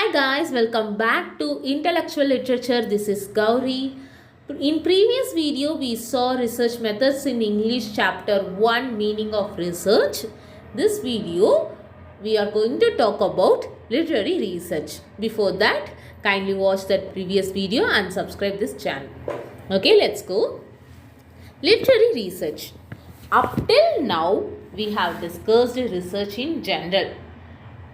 Hi guys, welcome back to Intellectual Literature. This is Gauri. In previous video, we saw research methods in English chapter 1 meaning of research. This video, we are going to talk about literary research. Before that, kindly watch that previous video and subscribe this channel. Okay, let's go. Literary research. Up till now, we have discussed research in general.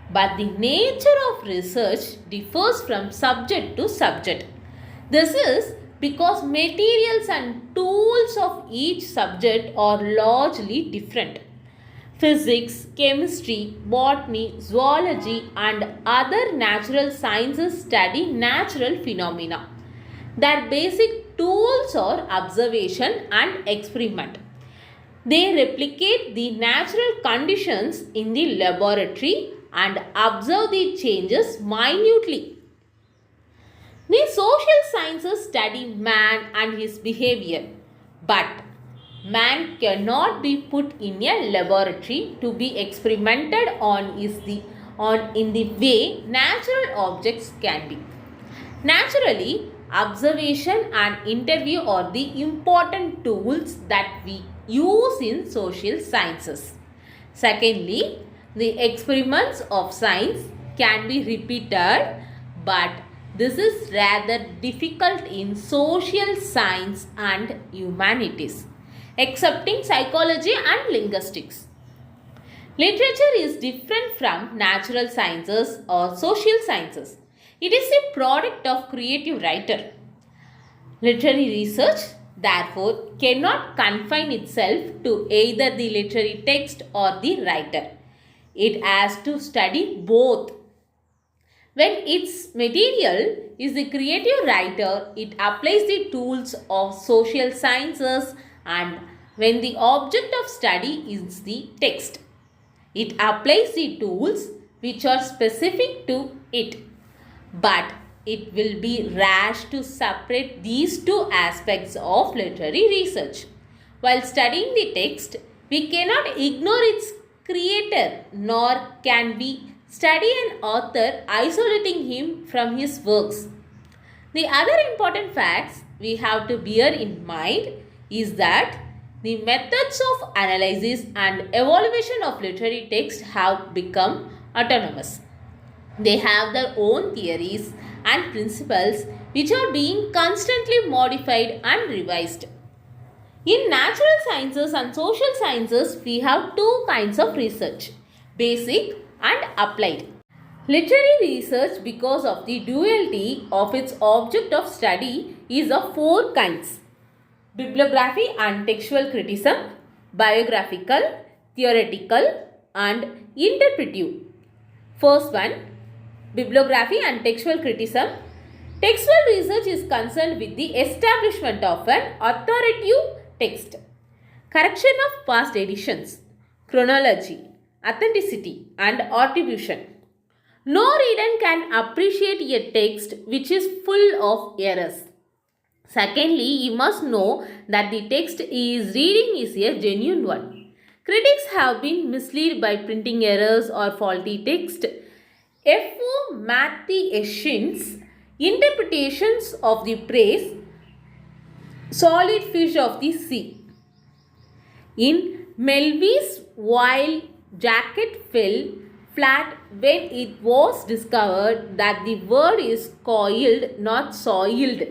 But the nature of research differs from subject to subject. This is because materials and tools of each subject are largely different. Physics, chemistry, botany, zoology and other natural sciences study natural phenomena. Their basic tools are observation and experiment. They replicate the natural conditions in the laboratory and observe the changes minutely. The social sciences study man and his behavior, but man cannot be put in a laboratory to be experimented on in the way natural objects can be. Naturally, observation and interview are the important tools that we use in social sciences. Secondly, the experiments of science can be repeated, but this is rather difficult in social science and humanities, excepting psychology and linguistics. Literature is different from natural sciences or social sciences. It is a product of creative writer. Literary research, therefore, cannot confine itself to either the literary text or the writer. It has to study both. When its material is the creative writer, it applies the tools of social sciences, and when the object of study is the text, it applies the tools which are specific to it. But it will be rash to separate these two aspects of literary research. While studying the text, we cannot ignore its creator, nor can we study an author isolating him from his works. The other important facts we have to bear in mind is that the methods of analysis and evaluation of literary text have become autonomous. They have their own theories and principles which are being constantly modified and revised. In natural sciences and social sciences, we have two kinds of research, basic and applied. Literary research, because of the duality of its object of study, is of four kinds: bibliography and textual criticism, biographical, theoretical and interpretive. First one, bibliography and textual criticism. Textual research is concerned with the establishment of an authoritative text, correction of past editions, chronology, authenticity and attribution. No reader can appreciate a text which is full of errors. Secondly, you must know that the text he is reading is a genuine one. Critics have been misled by printing errors or faulty text. F.O. Mathias's interpretations of the phrase solid fish of the sea. In Melville's while jacket fell flat when it was discovered that the word is coiled, not soiled.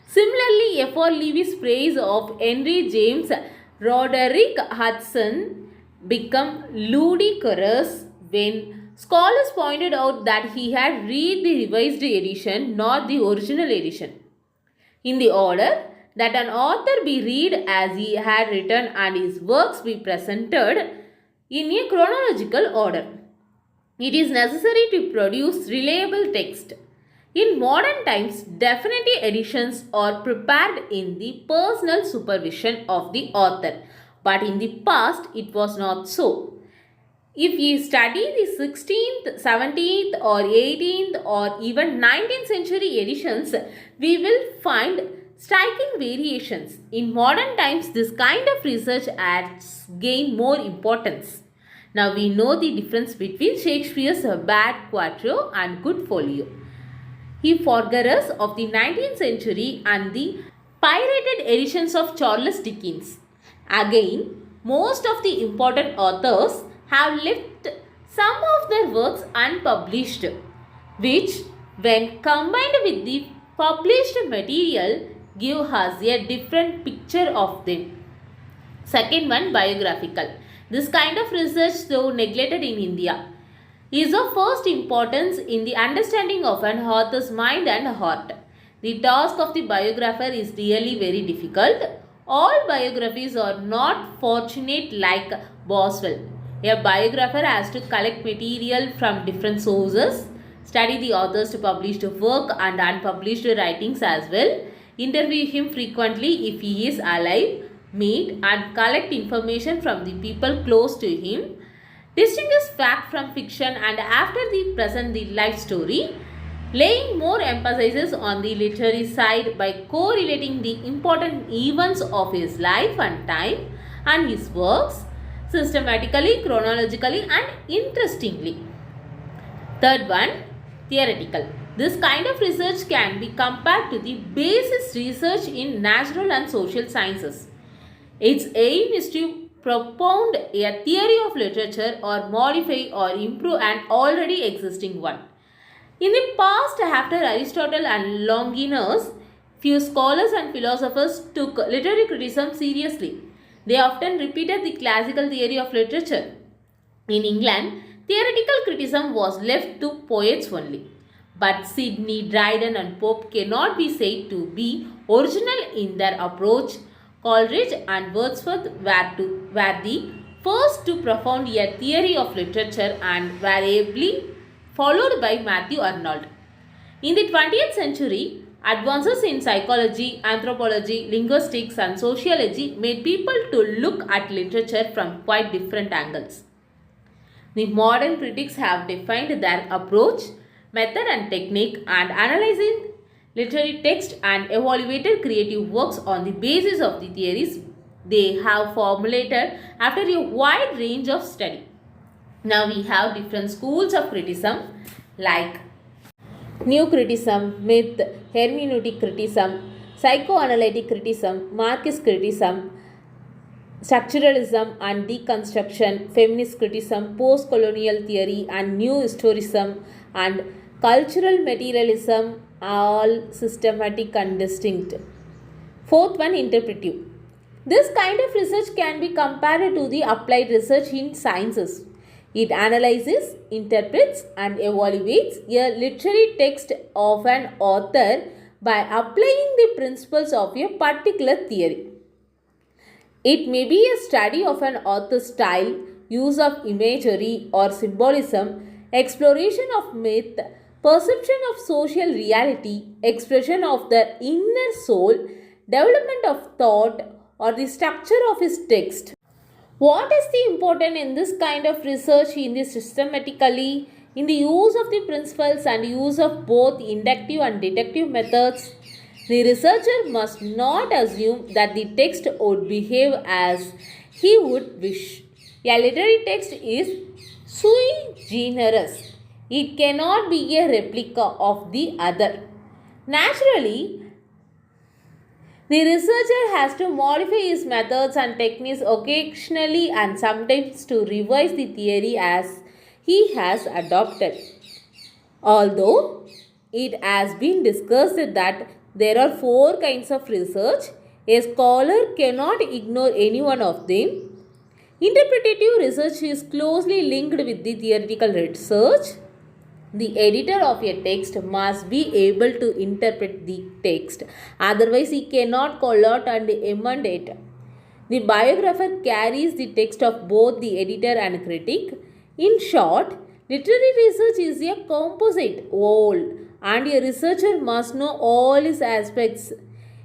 Similarly, F.R. Leavy's praise of Henry James Roderick Hudson became ludicrous when scholars pointed out that he had read the revised edition, not the original edition, in the order that an author be read as he had written and his works be presented in a chronological order. It is necessary to produce reliable text. In modern times, definitive editions are prepared in the personal supervision of the author, but in the past it was not so. If we study the 16th, 17th or 18th or even 19th century editions, we will find striking variations. In modern times, this kind of research has gained more importance. Now we know the difference between Shakespeare's bad quarto and good folio. He forgave us of the 19th century and the pirated editions of Charles Dickens. Again, most of the important authors have left some of their works unpublished, which, when combined with the published material, give us a different picture of them. Second one, biographical. This kind of research, though neglected in India, is of first importance in the understanding of an author's mind and heart. The task of the biographer is really very difficult. All biographies are not fortunate like Boswell. A biographer has to collect material from different sources, study the author's published work and unpublished writings as well, interview him frequently if he is alive, meet and collect information from the people close to him, distinguish fact from fiction, and after the present the life story, laying more emphasis on the literary side by correlating the important events of his life and time and his works systematically, chronologically and interestingly. Third one, theoretical. This kind of research can be compared to the basis research in natural and social sciences. Its aim is to propound a theory of literature or modify or improve an already existing one. In the past, after Aristotle and Longinus, few scholars and philosophers took literary criticism seriously. They often repeated the classical theory of literature. In England, theoretical criticism was left to poets only. But Sidney, Dryden and Pope cannot be said to be original in their approach. Coleridge and Wordsworth were the first to propound a theory of literature and were ably followed by Matthew Arnold. In the 20th century, advances in psychology, anthropology, linguistics and sociology made people to look at literature from quite different angles. The modern critics have defined their approach, method and technique and analyzing literary text and evaluated creative works on the basis of the theories they have formulated after a wide range of study. Now we have different schools of criticism like new criticism, myth, hermeneutic criticism, psychoanalytic criticism, Marxist criticism, structuralism and deconstruction, feminist criticism, post-colonial theory and new historicism and cultural materialism, all systematic and distinct. Fourth one, interpretive. This kind of research can be compared to the applied research in sciences. It analyzes, interprets and evaluates a literary text of an author by applying the principles of a particular theory. It may be a study of an author's style, use of imagery or symbolism, exploration of myth, perception of social reality, expression of the inner soul, development of thought or the structure of his text. What is the important in this kind of research in the systematically in the use of the principles and use of both inductive and deductive methods? The researcher must not assume that the text would behave as he would wish. A literary text is sui generis. It cannot be a replica of the other. Naturally, the researcher has to modify his methods and techniques occasionally and sometimes to revise the theory as he has adopted. Although it has been discussed that there are 4 kinds of research, a scholar cannot ignore any one of them. Interpretative research is closely linked with the theoretical research. The editor of a text must be able to interpret the text, otherwise he cannot collate and amend it. The biographer carries the text of both the editor and critic. In short, literary research is a composite whole and a researcher must know all its aspects.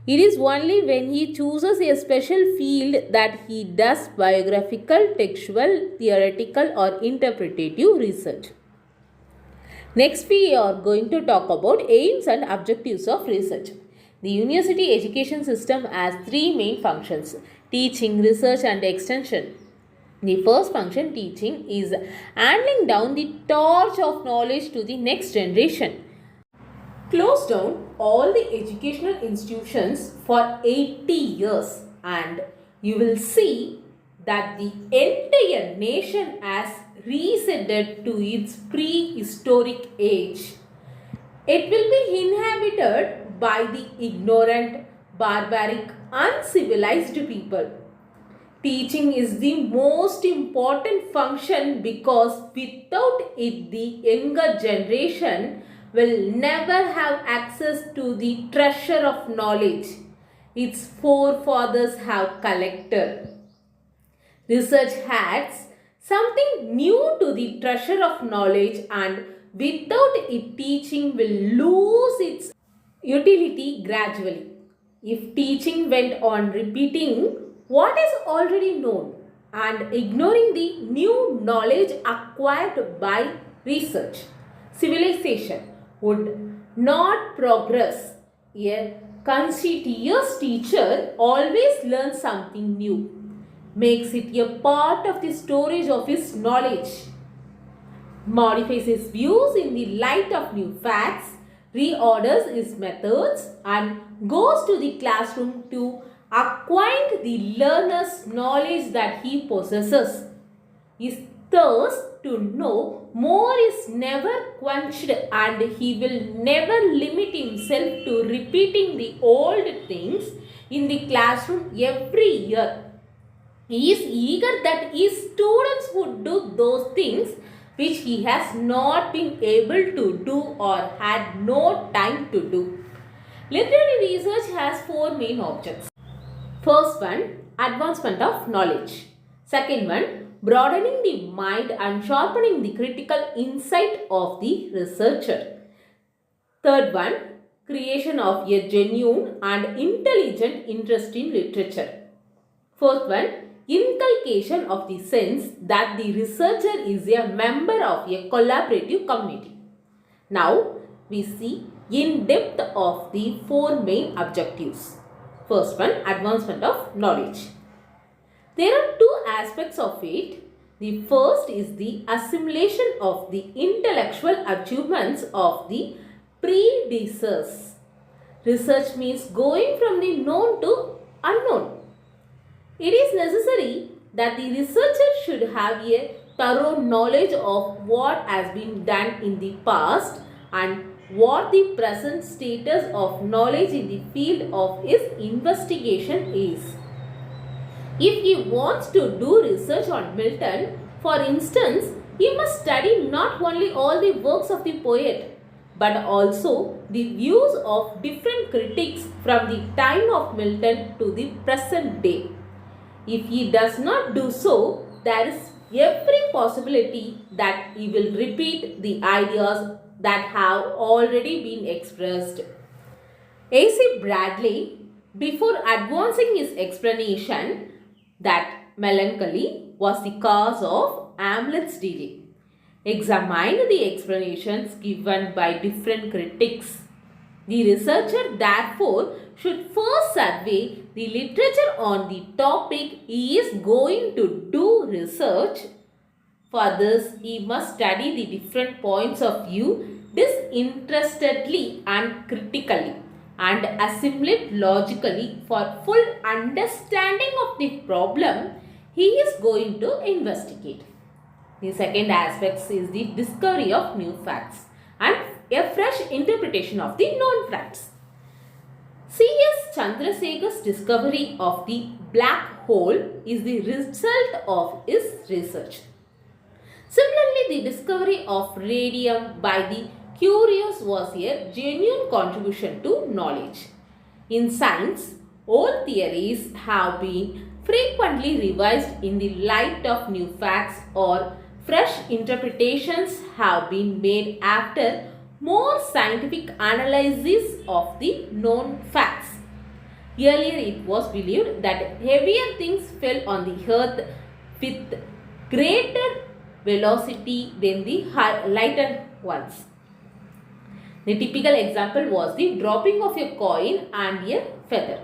It is only when he chooses a special field that he does biographical, textual, theoretical or interpretative research. Next, we are going to talk about aims and objectives of research. The university education system has 3 main functions: teaching, research and extension. The first function, teaching, is handing down the torch of knowledge to the next generation. Closed down all the educational institutions for 80 years, and you will see that the entire nation has resetted to its prehistoric age. It will be inhabited by the ignorant, barbaric, uncivilized people. Teaching is the most important function because without it, the younger generation will never have access to the treasure of knowledge its forefathers have collected. Research adds something new to the treasure of knowledge, and without it, teaching will lose its utility gradually. If teaching went on repeating what is already known and ignoring the new knowledge acquired by research, civilization would not progress. A conscientious teacher always learns something new, makes it a part of the storage of his knowledge, modifies his views in the light of new facts, reorders his methods, and goes to the classroom to acquaint the learner's knowledge that he possesses. His thirst to know more is never quenched, and he will never limit himself to repeating the old things in the classroom every year. He is eager that his students would do those things which he has not been able to do or had no time to do. Literary research has four main objects. First one, advancement of knowledge. Second one, broadening the mind and sharpening the critical insight of the researcher. Third one, creation of a genuine and intelligent interest in literature. Fourth one, inculcation of the sense that the researcher is a member of a collaborative community. Now, we see in depth of the four main objectives. First one, advancement of knowledge. There are two aspects of it. The first is the assimilation of the intellectual achievements of the predecessors. Research means going from the known to unknown. It is necessary that the researcher should have a thorough knowledge of what has been done in the past and what the present status of knowledge in the field of his investigation is. If he wants to do research on Milton, for instance, he must study not only all the works of the poet, but also the views of different critics from the time of Milton to the present day. If he does not do so, there is every possibility that he will repeat the ideas that have already been expressed. A.C. Bradley, before advancing his explanation that melancholy was the cause of Hamlet's delay, examined the explanations given by different critics. The researcher therefore should first survey the literature on the topic he is going to do research. For this, he must study the different points of view disinterestedly and critically and assimilate logically for full understanding of the problem he is going to investigate. The second aspect is the discovery of new facts and a fresh interpretation of the known facts. C.S. Chandrasekhar's discovery of the black hole is the result of his research. Similarly, the discovery of radium by the Curious was a genuine contribution to knowledge. In science, old theories have been frequently revised in the light of new facts, or fresh interpretations have been made after more scientific analysis of the known facts. Earlier, it was believed that heavier things fell on the earth with greater velocity than the lighter ones. The typical example was the dropping of a coin and a feather.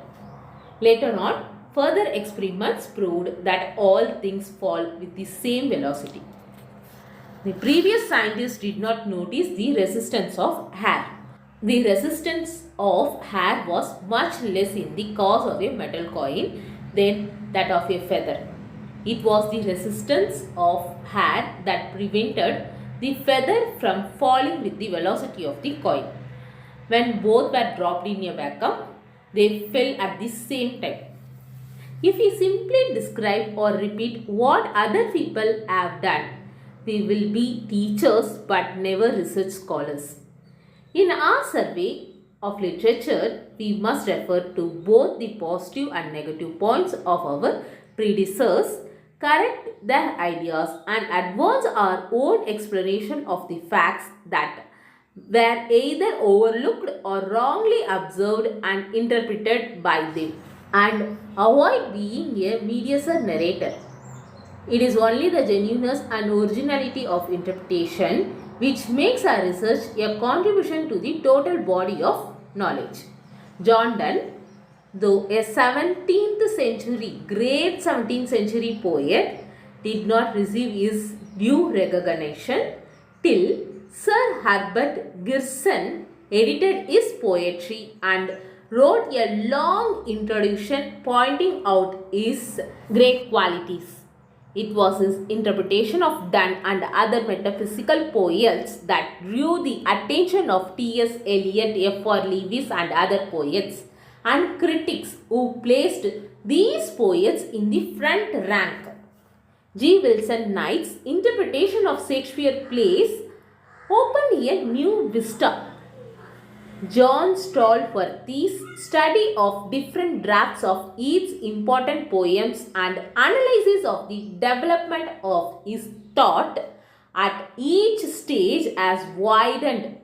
Later on, further experiments proved that all things fall with the same velocity. The previous scientists did not notice the resistance of air. The resistance of air was much less in the case of a metal coin than that of a feather. It was the resistance of air that prevented the feather from falling with the velocity of the coin. When both were dropped in a vacuum, they fell at the same time. If we simply describe or repeat what other people have done, we will be teachers but never research scholars. In our survey of literature, we must refer to both the positive and negative points of our predecessors, correct their ideas, and advance our own explanation of the facts that were either overlooked or wrongly observed and interpreted by them, and avoid being a mediocre narrator. It is only the genuineness and originality of interpretation which makes our research a contribution to the total body of knowledge. John Donne, though a great 17th century poet, did not receive his due recognition till Sir Herbert Gerson edited his poetry and wrote a long introduction pointing out his great qualities. It was his interpretation of Donne and other metaphysical poets that drew the attention of T.S. Eliot, F.R. Lewis and other poets and critics who placed these poets in the front rank. G. Wilson Knight's interpretation of Shakespeare plays opened a new vista. John Stallworthy's study of different drafts of each important poems and analysis of the development of his thought at each stage has widened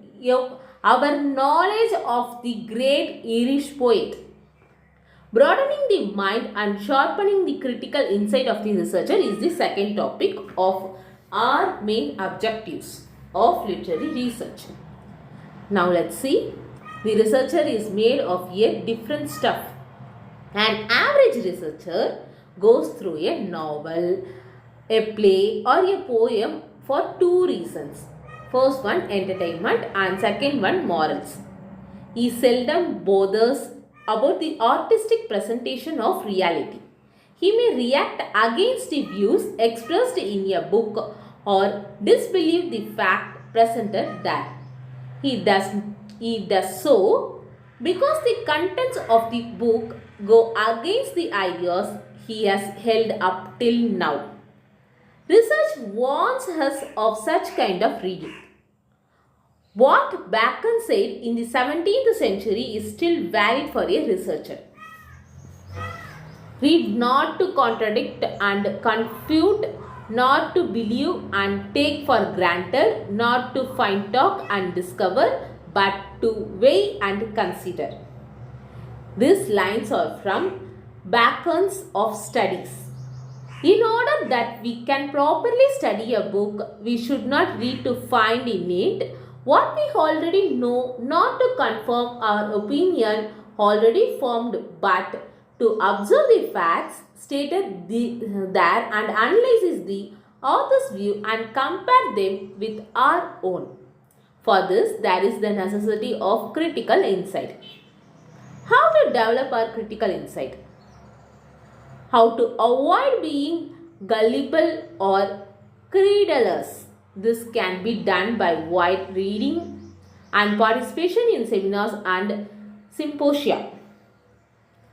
our knowledge of the great Irish poet. Broadening the mind and sharpening the critical insight of the researcher is the second topic of our main objectives of literary research. Now let's see. The researcher is made of a different stuff. An average researcher goes through a novel, a play or a poem for two reasons. First one, entertainment, and second one, morals. He seldom bothers about the artistic presentation of reality. He may react against the views expressed in a book or disbelieve the fact presented there. He does so because the contents of the book go against the ideas he has held up till now. Research warns us of such kind of reading. What Bacon said in the 17th century is still valid for a researcher. Read not to contradict and confute, not to believe and take for granted, not to find, talk and discover, but to weigh and consider. These lines are from Bacon's of Studies. In order that we can properly study a book, we should not read to find in it what we already know, not to confirm our opinion already formed, but to observe the facts stated there and analyze the author's view and compare them with our own. For this, there is the necessity of critical insight. How to develop our critical insight? How to avoid being gullible or credulous? This can be done by wide reading and participation in seminars and symposia.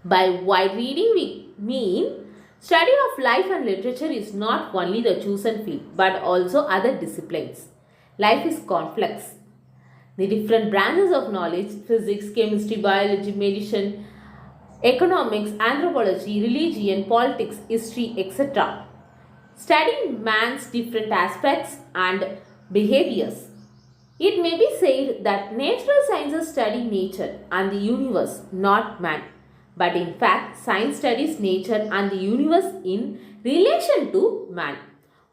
By wide reading, we mean study of life and literature is not only the chosen field but also other disciplines. Life is complex. The different branches of knowledge, physics, chemistry, biology, medicine, economics, anthropology, religion, politics, history, etc. Studying man's different aspects and behaviors. It may be said that natural sciences study nature and the universe, not man. But in fact, science studies nature and the universe in relation to man.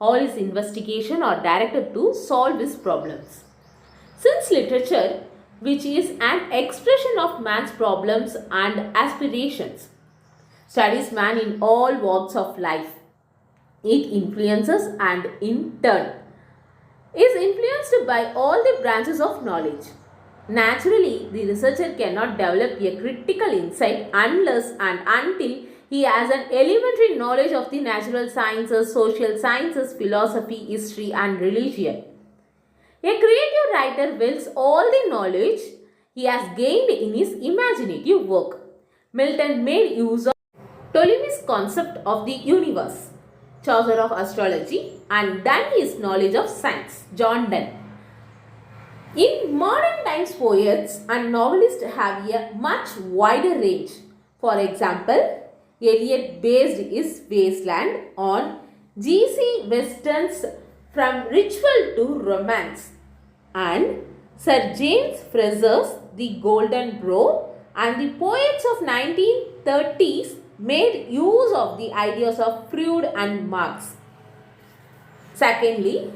All his investigations are directed to solve his problems. Since literature, which is an expression of man's problems and aspirations, studies man in all walks of life. It influences and in turn is influenced by all the branches of knowledge. Naturally, the researcher cannot develop a critical insight unless and until he has an elementary knowledge of the natural sciences, social sciences, philosophy, history and religion. A creative writer builds all the knowledge he has gained in his imaginative work. Milton made use of Ptolemy's concept of the universe, Chaucer of astrology, and Donne his knowledge of science, John Donne. In modern times, poets and novelists have a much wider range. For example, Eliot based his Wasteland on G.C. Weston's From Ritual to Romance, and Sir James Fraser's The Golden Bough, and the poets of 1930s made use of the ideas of Freud and Marx. Secondly,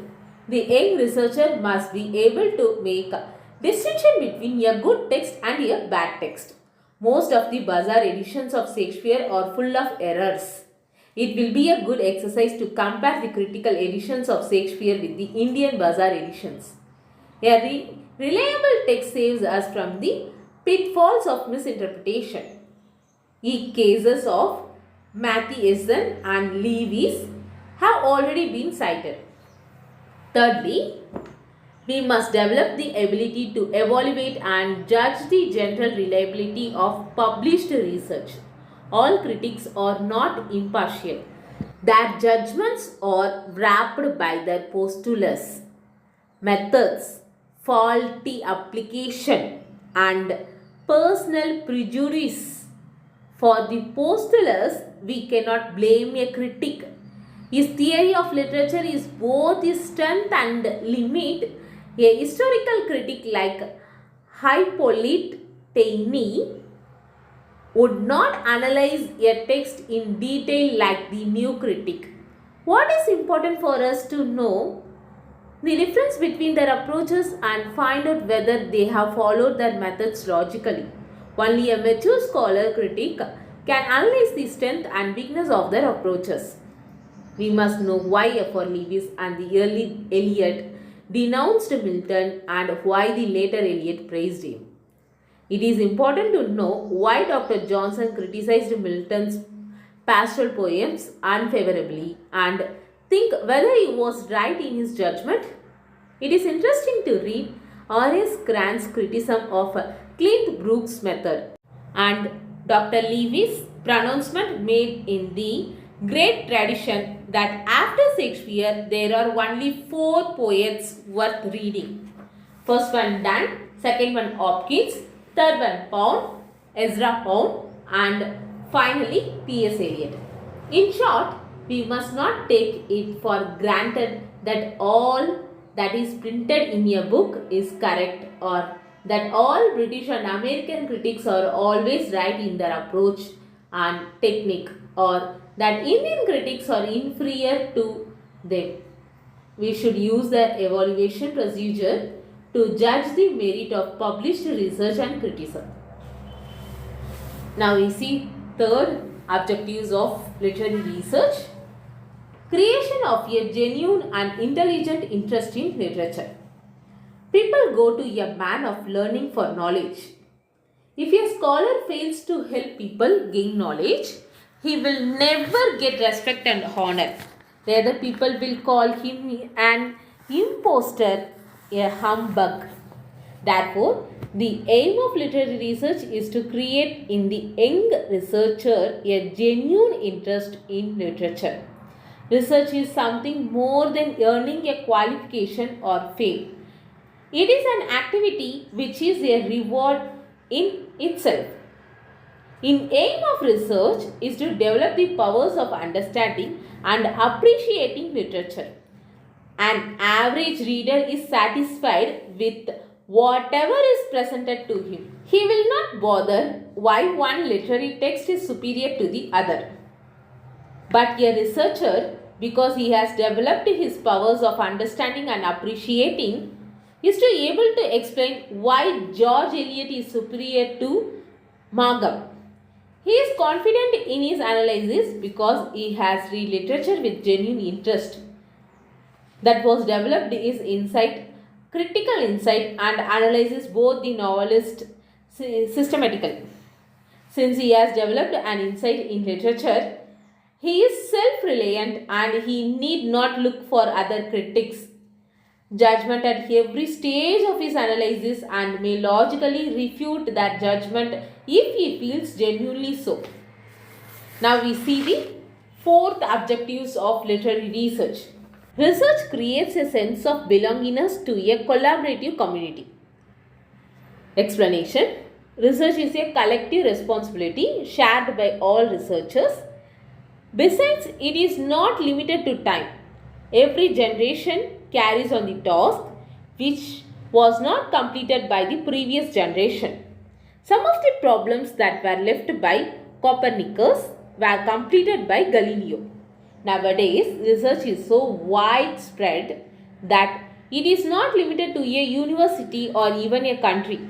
the young researcher must be able to make a distinction between a good text and a bad text. Most of the bazaar editions of Shakespeare are full of errors. It will be a good exercise to compare the critical editions of Shakespeare with the Indian bazaar editions. A reliable text saves us from the pitfalls of misinterpretation. Cases of Matthiesen and Lewis have already been cited. Thirdly, we must develop the ability to evaluate and judge the general reliability of published research. All critics are not impartial. Their judgments are wrapped by their postulates, methods, faulty application, and personal prejudice. For the postulates, we cannot blame a critic. His theory of literature is both his strength and limit. A historical critic like Hippolyte Taine would not analyze a text in detail like the new critic. What is important for us to know the difference between their approaches and find out whether they have followed their methods logically. Only a mature scholar critic can analyze the strength and weakness of their approaches. We must know why F.R. Lewis and the early Eliot denounced Milton and why the later Eliot praised him. It is important to know why Dr. Johnson criticized Milton's pastoral poems unfavorably and think whether he was right in his judgment. It is interesting to read R.S. Grant's criticism of Clint Brooks' method and Dr. Lewis' pronouncement made in the great tradition that after Shakespeare there are only 4 poets worth reading. First one Donne, second one Hopkins, third one Pound, Ezra Pound, and finally T.S. Eliot. In short, we must not take it for granted that all that is printed in a book is correct or that all British and American critics are always right in their approach and technique or that Indian critics are inferior to them. We should use the evaluation procedure to judge the merit of published research and criticism. Now we see third objectives of literary research. Creation of a genuine and intelligent interest in literature. People go to a man of learning for knowledge. If a scholar fails to help people gain knowledge, he will never get respect and honor. Rather, people will call him an impostor, a humbug. Therefore, the aim of literary research is to create in the young researcher a genuine interest in literature. Research is something more than earning a qualification or fame. It is an activity which is a reward in itself. In aim of research is to develop the powers of understanding and appreciating literature. An average reader is satisfied with whatever is presented to him. He will not bother why one literary text is superior to the other. But a researcher, because he has developed his powers of understanding and appreciating, is to able to explain why George Eliot is superior to Maugham. He is confident in his analysis because he has read literature with genuine interest that was developed his insight, critical insight, and analyzes both the novelist systematically. Since he has developed an insight in literature, he is self-reliant and he need not look for other critics' judgment at every stage of his analysis and may logically refute that judgment if he feels genuinely so. Now we see the fourth objectives of literary research. Research creates a sense of belongingness to a collaborative community. Explanation. Research is a collective responsibility shared by all researchers. Besides, it is not limited to time. Every generation carries on the task which was not completed by the previous generation. Some of the problems that were left by Copernicus were completed by Galileo. Nowadays, research is so widespread that it is not limited to a university or even a country.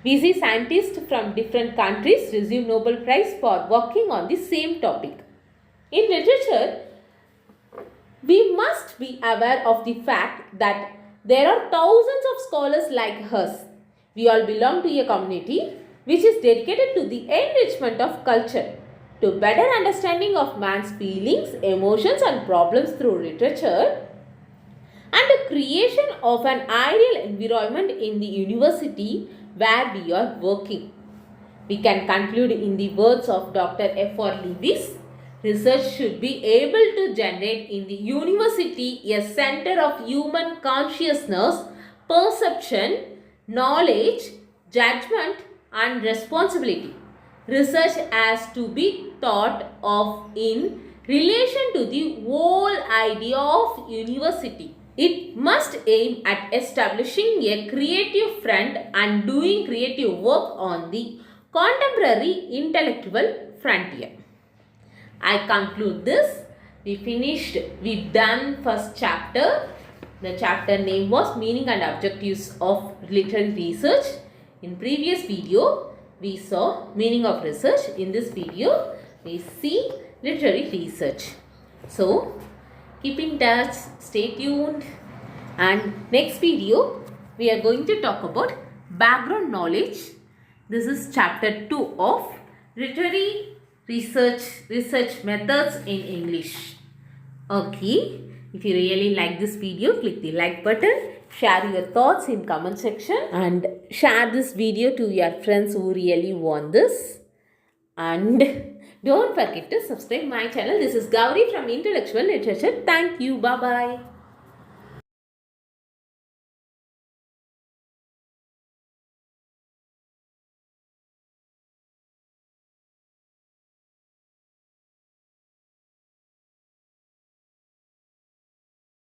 We see scientists from different countries receive Nobel Prize for working on the same topic. In literature, we must be aware of the fact that there are thousands of scholars like us. We all belong to a community which is dedicated to the enrichment of culture, to better understanding of man's feelings, emotions and problems through literature, and the creation of an ideal environment in the university where we are working. We can conclude in the words of Dr. F.R. Lewis, research should be able to generate in the university a center of human consciousness, perception, knowledge, judgment and responsibility. Research has to be thought of in relation to the whole idea of university. It must aim at establishing a creative front and doing creative work on the contemporary intellectual frontier. I conclude this. We've done first chapter. The chapter name was Meaning and Objectives of Literary Research. In previous video, we saw meaning of research. In this video, we see literary research. So, keep in touch, stay tuned, and next video we are going to talk about background knowledge. This is chapter 2 of literary research methods in English. Okay, if you really like this video, click the like button, share your thoughts in comment section and share this video to your friends who really want this. And don't forget to subscribe my channel. This is Gauri from Intellectual Literature. Thank you. Bye-bye.